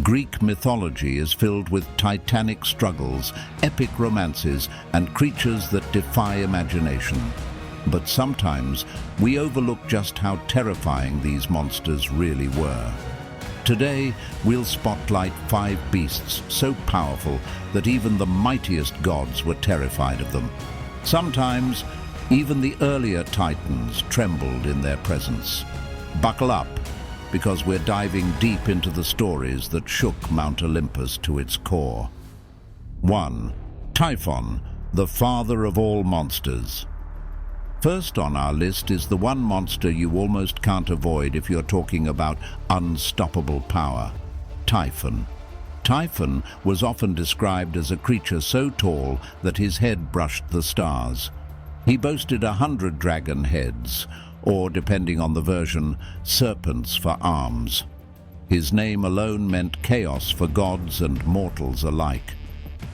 Greek mythology is filled with titanic struggles, epic romances, and creatures that defy imagination. But sometimes we overlook just how terrifying these monsters really were. Today, we'll spotlight 5 beasts so powerful that even the mightiest gods were terrified of them. Sometimes, even the earlier titans trembled in their presence. Buckle up, because we're diving deep into the stories that shook Mount Olympus to its core. 1. Typhon, the father of all monsters. First on our list is the one monster you almost can't avoid if you're talking about unstoppable power: Typhon. Typhon was often described as a creature so tall that his head brushed the stars. He boasted 100 dragon heads, or, depending on the version, serpents for arms. His name alone meant chaos for gods and mortals alike.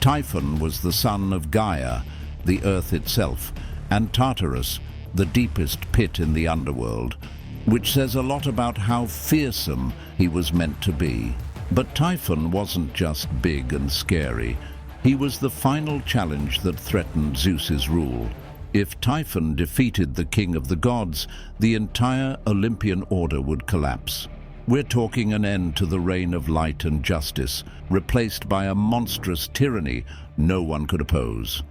Typhon was the son of Gaia, the earth itself, and Tartarus, the deepest pit in the underworld, which says a lot about how fearsome he was meant to be. But Typhon wasn't just big and scary. He was the final challenge that threatened Zeus's rule. If Typhon defeated the king of the gods, the entire Olympian order would collapse. We're talking an end to the reign of light and justice, replaced by a monstrous tyranny no one could oppose.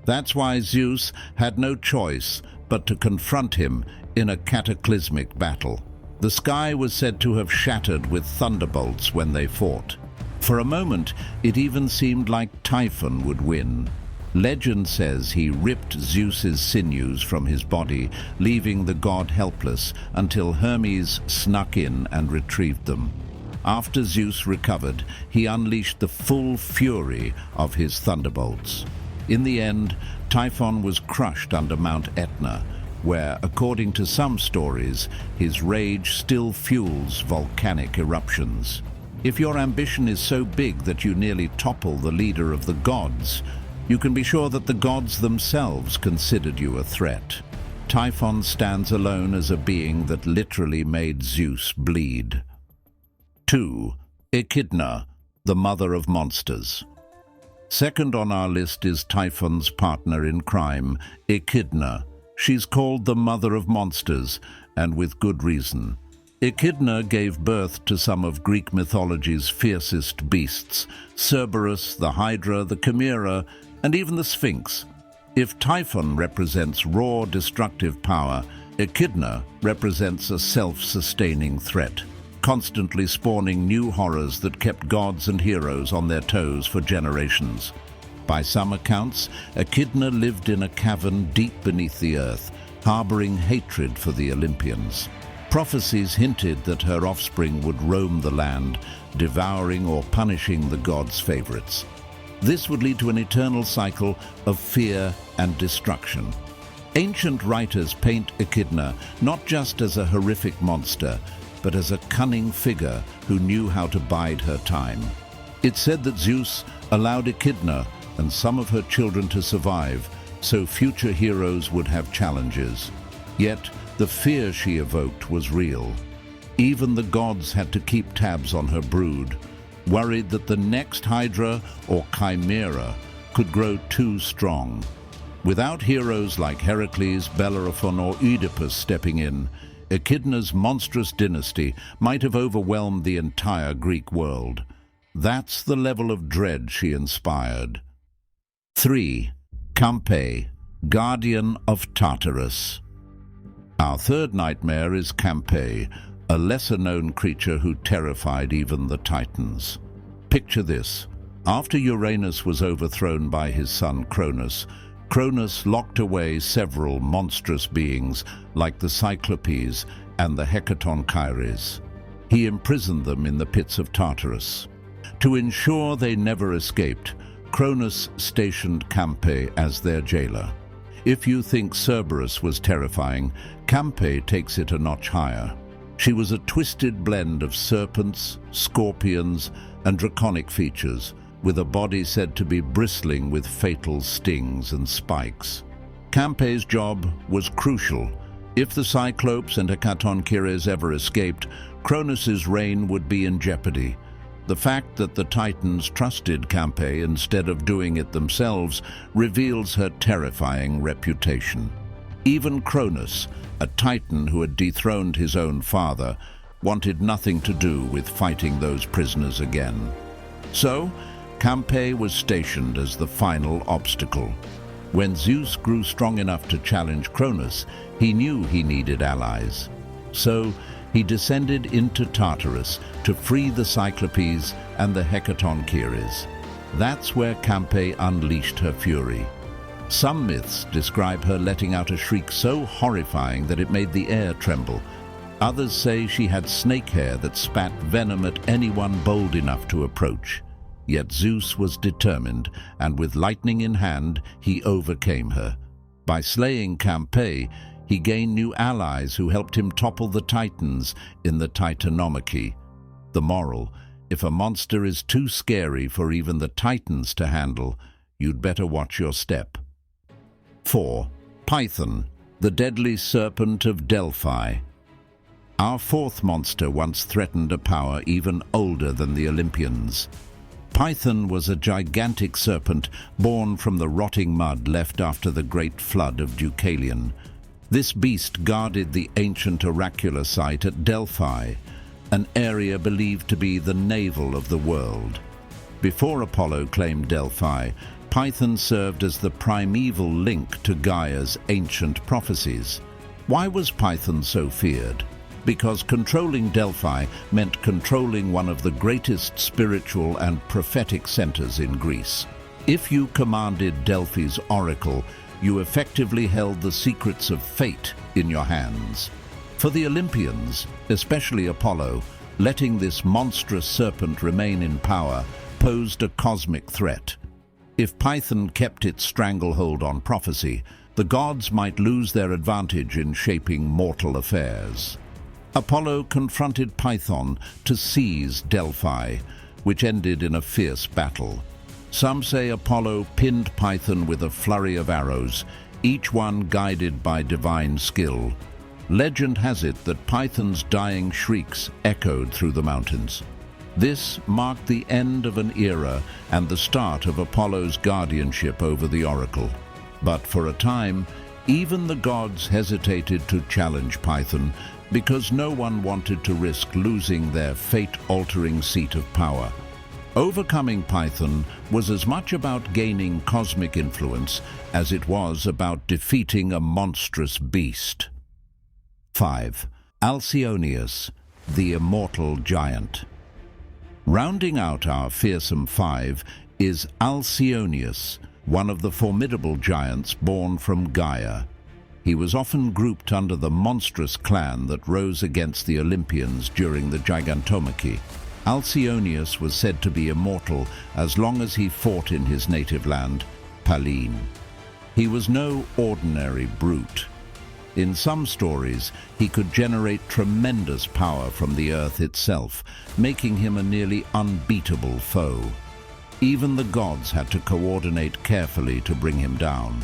That's why Zeus had no choice but to confront him in a cataclysmic battle. The sky was said to have shattered with thunderbolts when they fought. For a moment, it even seemed like Typhon would win. Legend says he ripped Zeus's sinews from his body, leaving the god helpless until Hermes snuck in and retrieved them. After Zeus recovered, he unleashed the full fury of his thunderbolts. In the end, Typhon was crushed under Mount Etna, where, according to some stories, his rage still fuels volcanic eruptions. If your ambition is so big that you nearly topple the leader of the gods, you can be sure that the gods themselves considered you a threat. Typhon stands alone as a being that literally made Zeus bleed. 2. Echidna, the mother of monsters. Second on our list is Typhon's partner in crime, Echidna. She's called the mother of monsters, and with good reason. Echidna gave birth to some of Greek mythology's fiercest beasts: Cerberus, the Hydra, the Chimera, and even the Sphinx. If Typhon represents raw, destructive power, Echidna represents a self-sustaining threat, constantly spawning new horrors that kept gods and heroes on their toes for generations. By some accounts, Echidna lived in a cavern deep beneath the earth, harboring hatred for the Olympians. Prophecies hinted that her offspring would roam the land, devouring or punishing the gods' favorites. This would lead to an eternal cycle of fear and destruction. Ancient writers paint Echidna not just as a horrific monster, but as a cunning figure who knew how to bide her time. It's said that Zeus allowed Echidna and some of her children to survive, so future heroes would have challenges. Yet, the fear she evoked was real. Even the gods had to keep tabs on her brood, worried that the next Hydra or Chimera could grow too strong. Without heroes like Heracles, Bellerophon, or Oedipus stepping in, Echidna's monstrous dynasty might have overwhelmed the entire Greek world. That's the level of dread she inspired. 3. Kampe, guardian of Tartarus. Our third nightmare is Kampe, a lesser-known creature who terrified even the Titans. Picture this. After Uranus was overthrown by his son Cronus, Cronus locked away several monstrous beings like the Cyclopes and the Hecatonchires. He imprisoned them in the pits of Tartarus. To ensure they never escaped, Cronus stationed Kampe as their jailer. If you think Cerberus was terrifying, Kampe takes it a notch higher. She was a twisted blend of serpents, scorpions, and draconic features, with a body said to be bristling with fatal stings and spikes. Kampe's job was crucial. If the Cyclopes and Hecatonchires ever escaped, Cronus's reign would be in jeopardy. The fact that the Titans trusted Kampe instead of doing it themselves reveals her terrifying reputation. Even Cronus, a Titan who had dethroned his own father, wanted nothing to do with fighting those prisoners again. So, Kampe was stationed as the final obstacle. When Zeus grew strong enough to challenge Cronus, he knew he needed allies. So, he descended into Tartarus to free the Cyclopes and the Hecatoncheires. That's where Kampe unleashed her fury. Some myths describe her letting out a shriek so horrifying that it made the air tremble. Others say she had snake hair that spat venom at anyone bold enough to approach. Yet Zeus was determined, and with lightning in hand, he overcame her. By slaying Kampe, he gained new allies who helped him topple the Titans in the Titanomachy. The moral: if a monster is too scary for even the Titans to handle, you'd better watch your step. 4. Typhon, the deadly serpent of Delphi. Our fourth monster once threatened a power even older than the Olympians. Typhon was a gigantic serpent born from the rotting mud left after the great flood of Deucalion. This beast guarded the ancient oracular site at Delphi, an area believed to be the navel of the world. Before Apollo claimed Delphi, Typhon served as the primeval link to Gaia's ancient prophecies. Why was Typhon so feared? Because controlling Delphi meant controlling one of the greatest spiritual and prophetic centers in Greece. If you commanded Delphi's oracle, you effectively held the secrets of fate in your hands. For the Olympians, especially Apollo, letting this monstrous serpent remain in power posed a cosmic threat. If Typhon kept its stranglehold on prophecy, the gods might lose their advantage in shaping mortal affairs. Apollo confronted Typhon to seize Delphi, which ended in a fierce battle. Some say Apollo pinned Typhon with a flurry of arrows, each one guided by divine skill. Legend has it that Typhon's dying shrieks echoed through the mountains. This marked the end of an era and the start of Apollo's guardianship over the oracle. But for a time, even the gods hesitated to challenge Typhon because no one wanted to risk losing their fate-altering seat of power. Overcoming Typhon was as much about gaining cosmic influence as it was about defeating a monstrous beast. 5. Alcyoneus, the Immortal Giant. Rounding out our fearsome five is Alcyoneus, one of the formidable giants born from Gaia. He was often grouped under the monstrous clan that rose against the Olympians during the Gigantomachy. Alcyoneus was said to be immortal as long as he fought in his native land, Pallene. He was no ordinary brute. In some stories, he could generate tremendous power from the earth itself, making him a nearly unbeatable foe. Even the gods had to coordinate carefully to bring him down.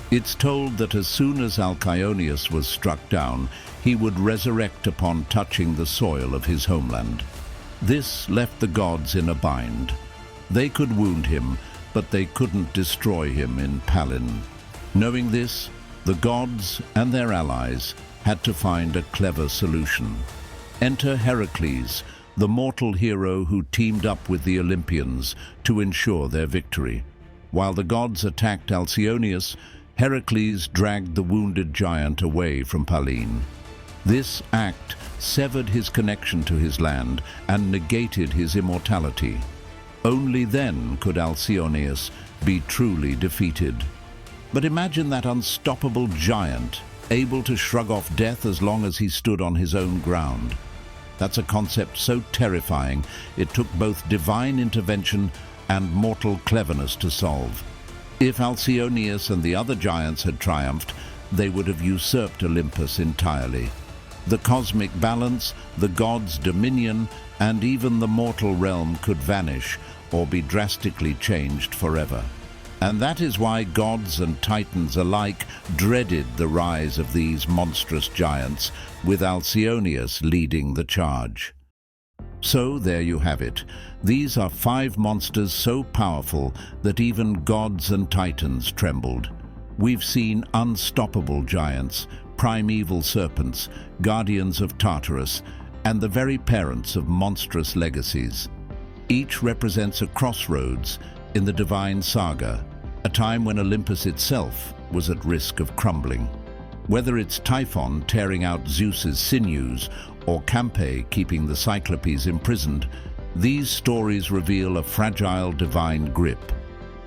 It's told that as soon as Alcyoneus was struck down, he would resurrect upon touching the soil of his homeland. This left the gods in a bind. They could wound him, but they couldn't destroy him in Pallene. Knowing this, the gods and their allies had to find a clever solution. Enter Heracles, the mortal hero who teamed up with the Olympians to ensure their victory. While the gods attacked Alcyoneus, Heracles dragged the wounded giant away from Pallene. This act severed his connection to his land and negated his immortality. Only then could Alcyoneus be truly defeated. But imagine that unstoppable giant, able to shrug off death as long as he stood on his own ground. That's a concept so terrifying, it took both divine intervention and mortal cleverness to solve. If Alcyoneus and the other giants had triumphed, they would have usurped Olympus entirely. The cosmic balance, the gods' dominion, and even the mortal realm could vanish or be drastically changed forever. And that is why gods and titans alike dreaded the rise of these monstrous giants, with Alcyoneus leading the charge. So there you have it. These are 5 monsters so powerful that even gods and titans trembled. We've seen unstoppable giants, primeval serpents, guardians of Tartarus, and the very parents of monstrous legacies. Each represents a crossroads in the divine saga, a time when Olympus itself was at risk of crumbling. Whether it's Typhon tearing out Zeus's sinews or Kampe keeping the Cyclopes imprisoned, these stories reveal a fragile divine grip.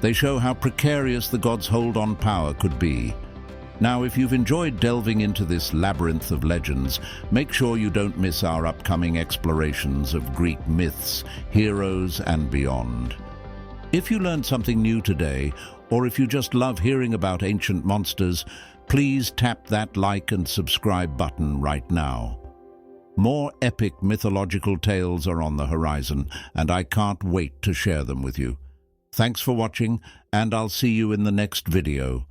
They show how precarious the gods' hold on power could be. Now, if you've enjoyed delving into this labyrinth of legends, make sure you don't miss our upcoming explorations of Greek myths, heroes, and beyond. If you learned something new today, or if you just love hearing about ancient monsters, please tap that like and subscribe button right now. More epic mythological tales are on the horizon, and I can't wait to share them with you. Thanks for watching, and I'll see you in the next video.